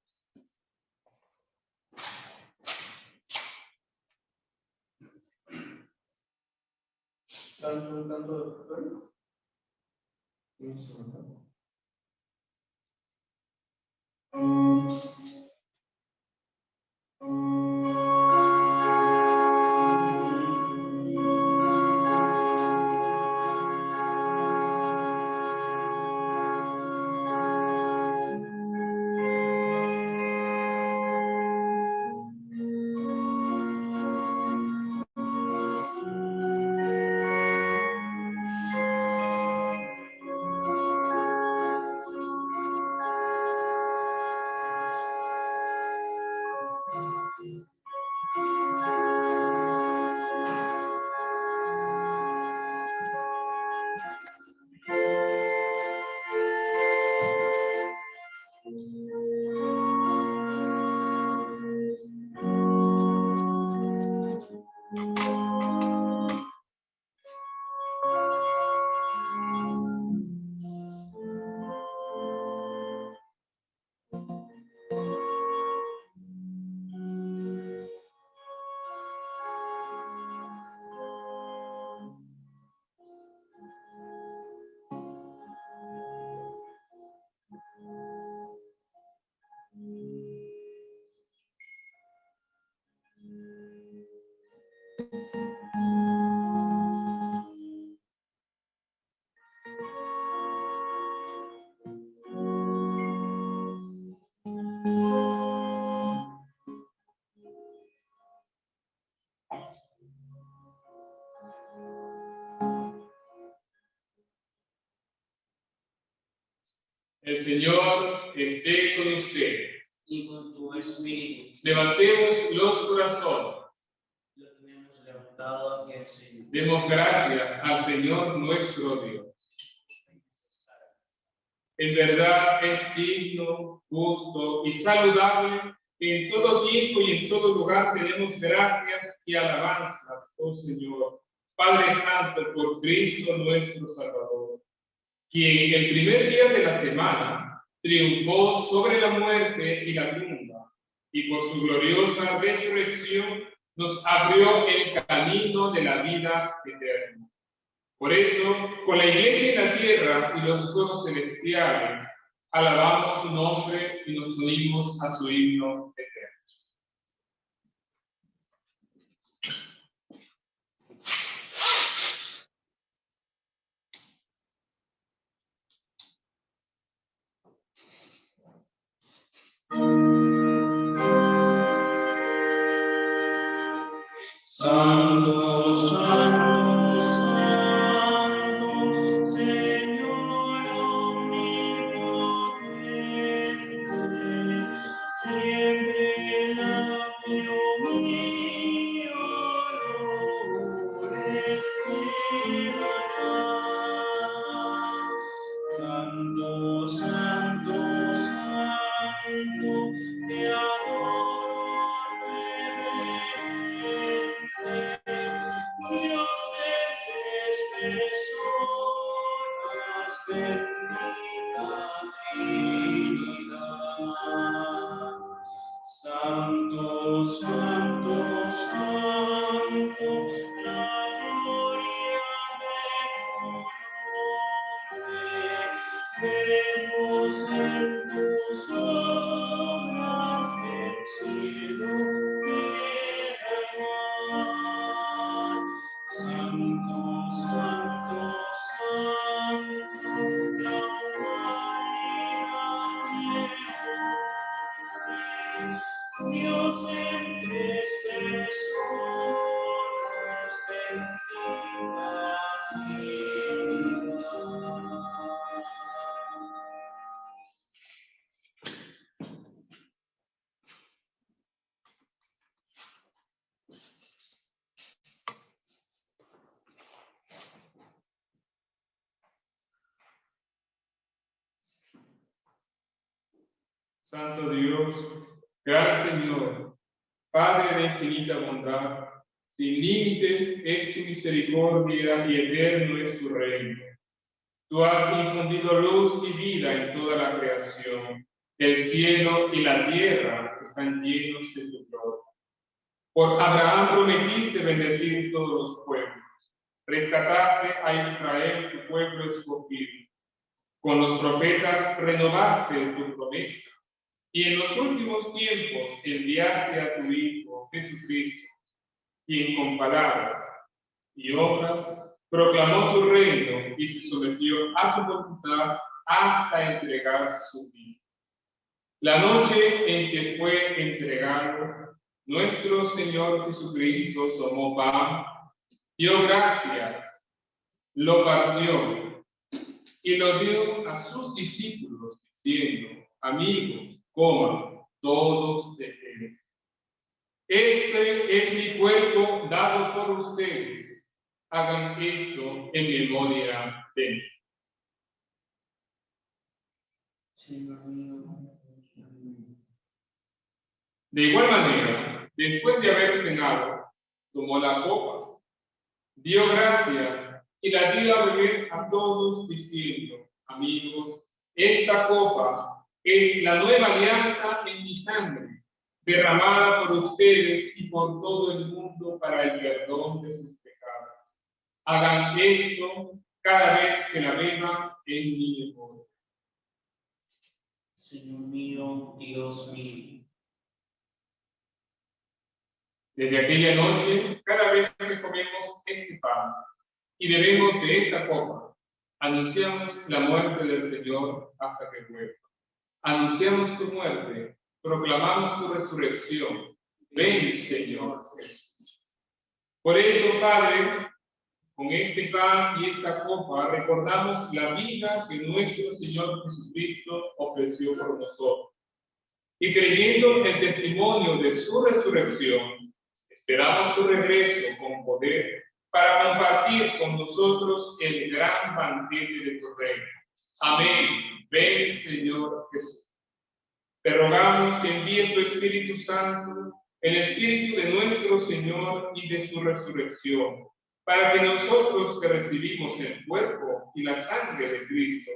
El Señor esté con ustedes. Y con tu espíritu. Levantemos los corazones. Lo tenemos levantado hacia el Señor. Demos gracias al Señor nuestro Dios. En verdad es digno, justo y saludable que en todo tiempo y en todo lugar te demos gracias y alabanzas, oh Señor, Padre Santo, por Cristo nuestro Salvador, quien el primer día de la semana triunfó sobre la muerte y la tumba, y por su gloriosa resurrección nos abrió el camino de la vida eterna. Por eso, con la Iglesia en la tierra y los coros celestiales, alabamos su nombre y nos unimos a su himno eterno. Santo, santo, santo, Señor omnipotente, siempre late mío, honores te dará. Santo, santo, santo, te adoro nuevamente. Dios de tres personas, bendita Trinidad. Santo, santo, santo, la gloria de tu nombre. Vemos en tus obras el cielo, tierra y mar. Santo, santo, santo, la humanidad te honre. Dios en tres personas, bendita Trinidad. Santo Dios, gran Señor, Padre de infinita bondad, sin límites es tu misericordia y eterno es tu reino. Tú has infundido luz y vida en toda la creación. El cielo y la tierra están llenos de tu gloria. Por Abraham prometiste bendecir todos los pueblos. Rescataste a Israel, tu pueblo escogido. Con los profetas renovaste tu promesa. Y en los últimos tiempos enviaste a tu Hijo Jesucristo, quien con palabras y obras proclamó tu reino y se sometió a tu voluntad hasta entregar su vida. La noche en que fue entregado, nuestro Señor Jesucristo tomó pan, dio gracias, lo partió y lo dio a sus discípulos, diciendo: amigos, coman todos de él. Este es mi cuerpo dado por ustedes. Hagan esto en memoria de mí. Señor mío. De igual manera, después de haber cenado, tomó la copa, dio gracias y la dio a beber a todos, diciendo: amigos, esta copa es la nueva alianza en mi sangre, derramada por ustedes y por todo el mundo para el perdón de sus pecados. Hagan esto cada vez que la beban en mi memoria. Señor mío, Dios mío. Desde aquella noche, cada vez que comemos este pan y bebemos de esta copa, anunciamos la muerte del Señor hasta que vuelva. Anunciamos tu muerte, proclamamos tu resurrección. Ven, Señor Jesús. Por eso, Padre, con este pan y esta copa recordamos la vida que nuestro Señor Jesucristo ofreció por nosotros. Y creyendo el testimonio de su resurrección, esperamos su regreso con poder para compartir con nosotros el gran banquete de tu reino. Amén. Ven, Señor Jesús. Te rogamos que envíes tu Espíritu Santo, el Espíritu de nuestro Señor y de su resurrección, para que nosotros que recibimos el cuerpo y la sangre de Cristo,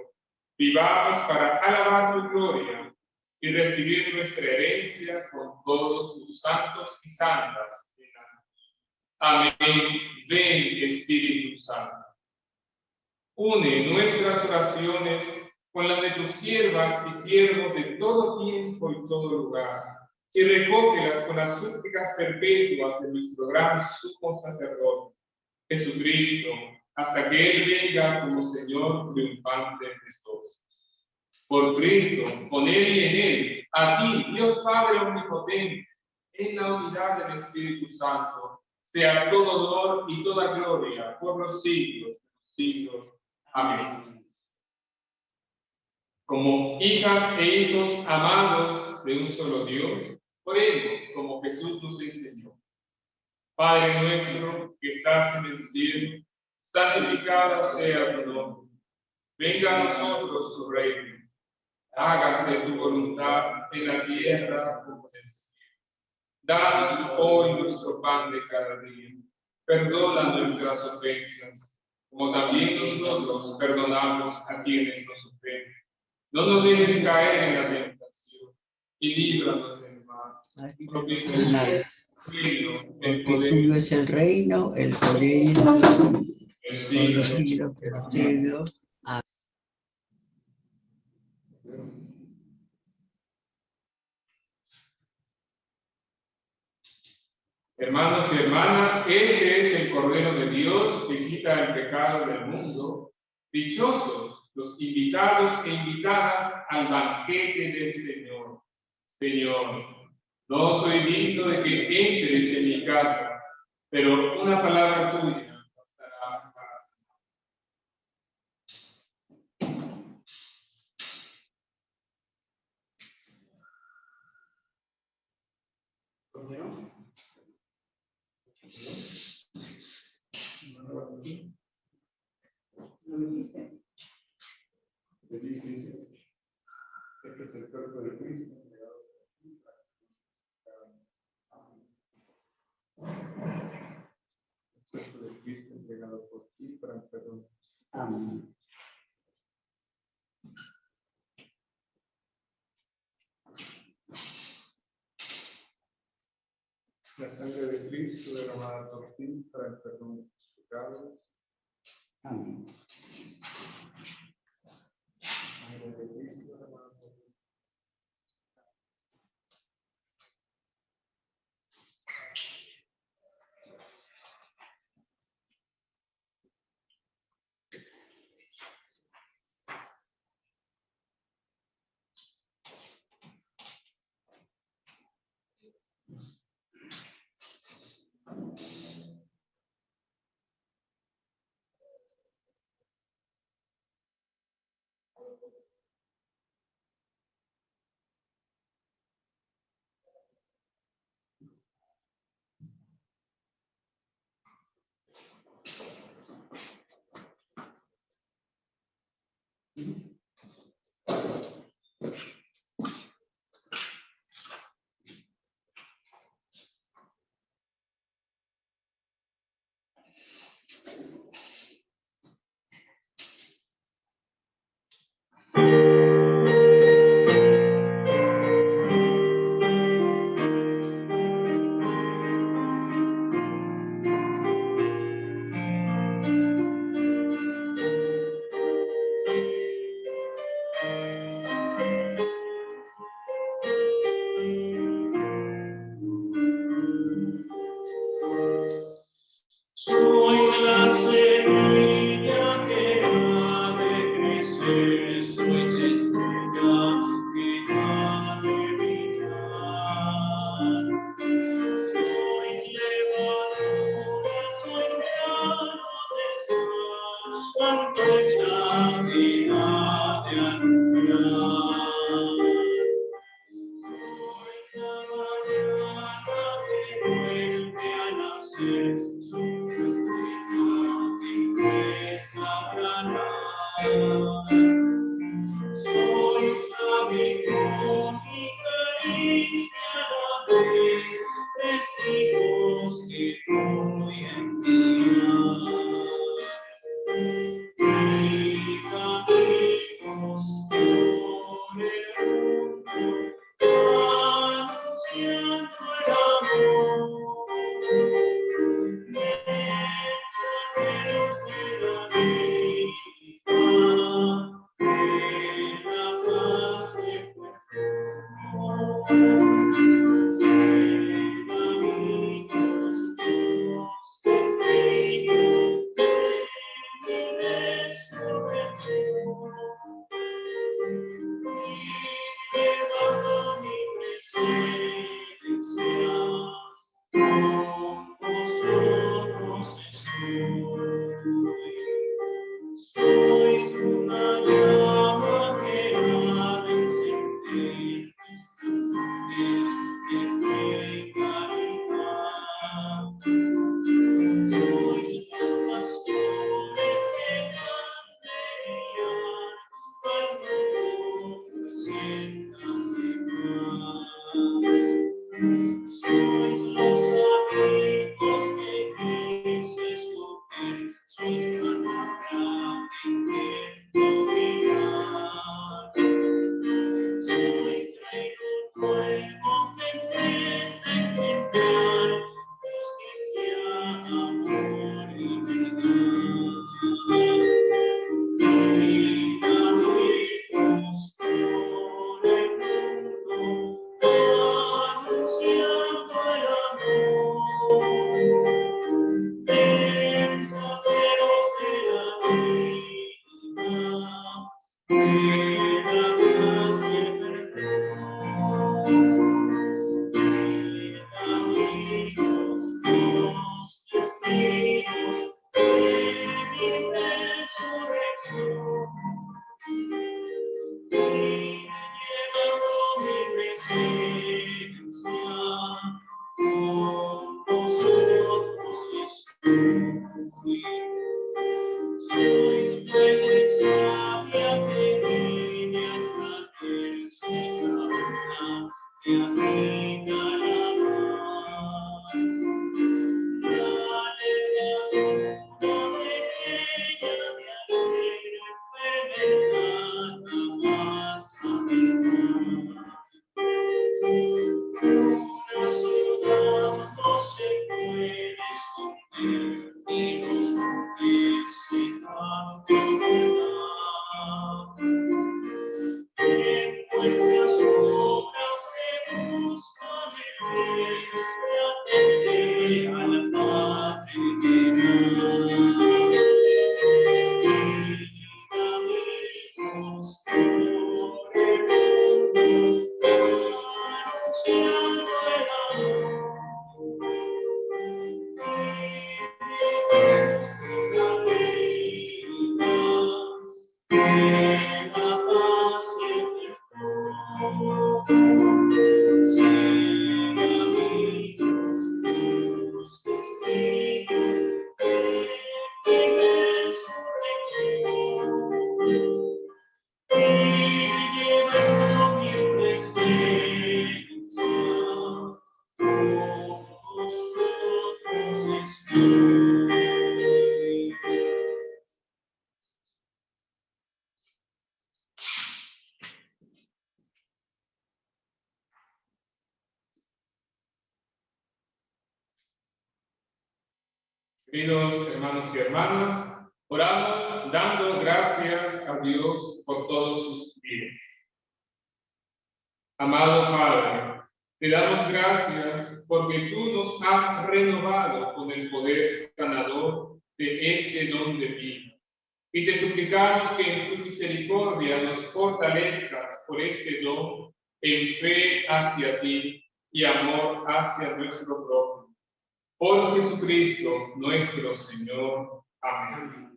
vivamos para alabar tu gloria y recibir nuestra herencia con todos tus santos y santas. Amén. Ven, Espíritu Santo. Une nuestras oraciones con las de tus siervas y siervos de todo tiempo y todo lugar, y recógelas con las súplicas perpetuas de nuestro gran sumo sacerdote, Jesucristo, hasta que Él venga como Señor triunfante de todos. Por Cristo, con Él y en Él, a ti, Dios Padre omnipotente, en la unidad del Espíritu Santo, sea todo honor y toda gloria por los siglos de los siglos. Amén. Como hijas e hijos amados de un solo Dios, oremos como Jesús nos enseñó. Padre nuestro que estás en el cielo, santificado sea tu nombre. Venga a nosotros tu reino. Hágase tu voluntad en la tierra como en el cielo. Danos hoy nuestro pan de cada día. Perdona nuestras ofensas, como también nosotros perdonamos a quienes nos ofenden. No nos dejes caer en la tentación y líbranos del mal. Porque tuyo es el reino, el poder y la gloria por los siglos de los siglos. Amén. Hermanos y hermanas, este es el Cordero de Dios que quita el pecado del mundo. Dichosos los invitados e invitadas al banquete del Señor. Señor, no soy digno de que entres en mi casa, pero una palabra tuya bastará para sanar. ¿No lo dijiste? Este es el cuerpo de Cristo. Amén. La sangre de Cristo derramada por ti para el perdón de tus pecados. Amén. La sangre de Cristo derramada por ti. Sois la semilla que ha de crecer, sois estrella que ha de brillar. Sois levadura, sois grano de sal, antorcha que ha de alumbrar. Sois la mañana que vuelve a nacer, sois la estrella que empieza a planar. Sois abrigo y caricia a la vez, testigos que voy a enviar. Id amigos por el Queridos hermanos y hermanas, oramos dando gracias a Dios por todos sus bienes. Amado Padre, te damos gracias porque tú nos has renovado con el poder sanador de este don de vida. Y te suplicamos que en tu misericordia nos fortalezcas por este don en fe hacia ti y amor hacia nuestro prójimo. Por Jesucristo nuestro Señor. Amén.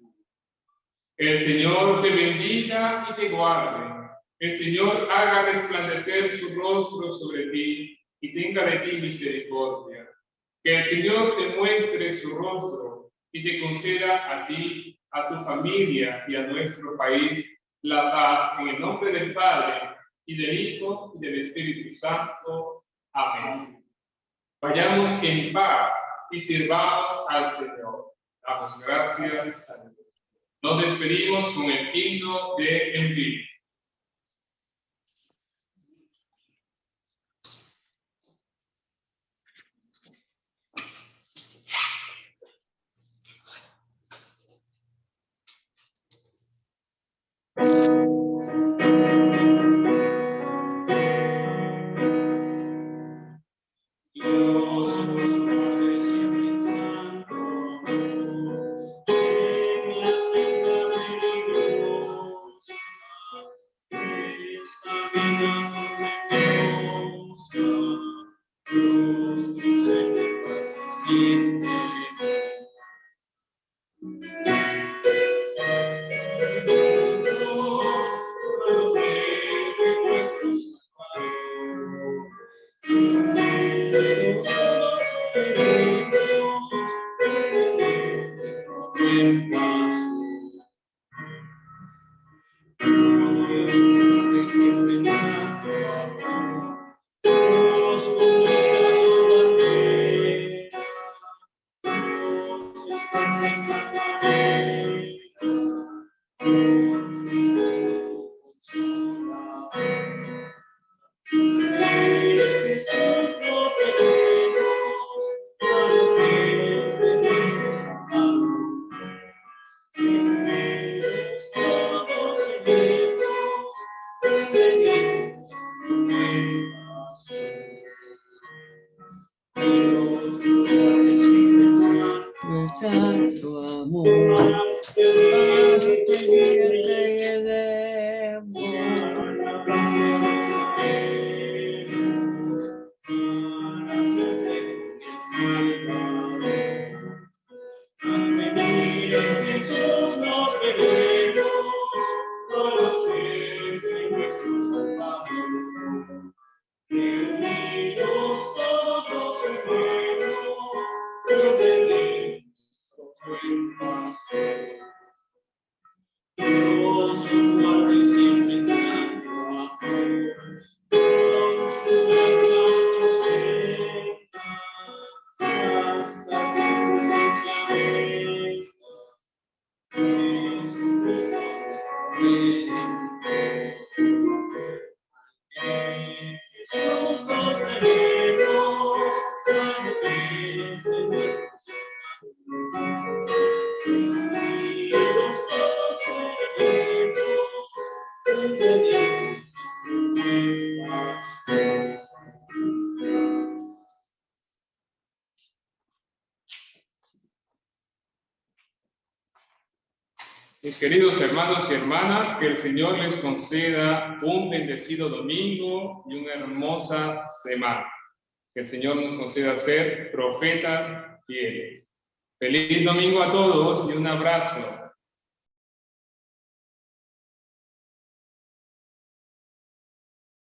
El Señor te bendiga y te guarde. El Señor haga resplandecer su rostro sobre ti y tenga de ti misericordia. Que el Señor te muestre su rostro y te conceda a ti, a tu familia y a nuestro país la paz en el nombre del Padre y del Hijo y del Espíritu Santo. Amén. Vayamos en paz y sirvamos al Señor. Damos gracias a Dios. Nos despedimos con el himno de envío. Dios nos guarde siempre en santo amor, en la senda peligrosa, esta vida tormentosa, nos concede paz y siente. Los pies de nuestro Salvador. Unidos todos unidos, nuestro buen paso. Dios nos siempre en santo amor, nos conduzca su bandera, nos esparce en primavera, nos sostiene y consola. Jesús nos tenemos a los pies de nuestro Salvador. Unidos todos seguimos, obedientes nuestro paso. Dios nos guarde siempre en Santo amor, paz, que hasta el día que lleguemos. Para siempre el Salvador. Al venir en Jesús nos veremos, conocidos de nuestro Salvador. Reunidos todos los hermanos, obedentes buen pastor. Dios os guarde siempre en santo amor, con su gracia os sustenta, hasta que justicia venga. Jesucristo nuestro Redentor. En Jesús nos veremos, a los pies de nuestro Salvador. Unidos todos seremos, obedientes nuestro pastor. Mis queridos hermanos y hermanas, que el Señor les conceda un bendecido domingo y una hermosa semana. Que el Señor nos conceda ser profetas fieles. Feliz domingo a todos y un abrazo.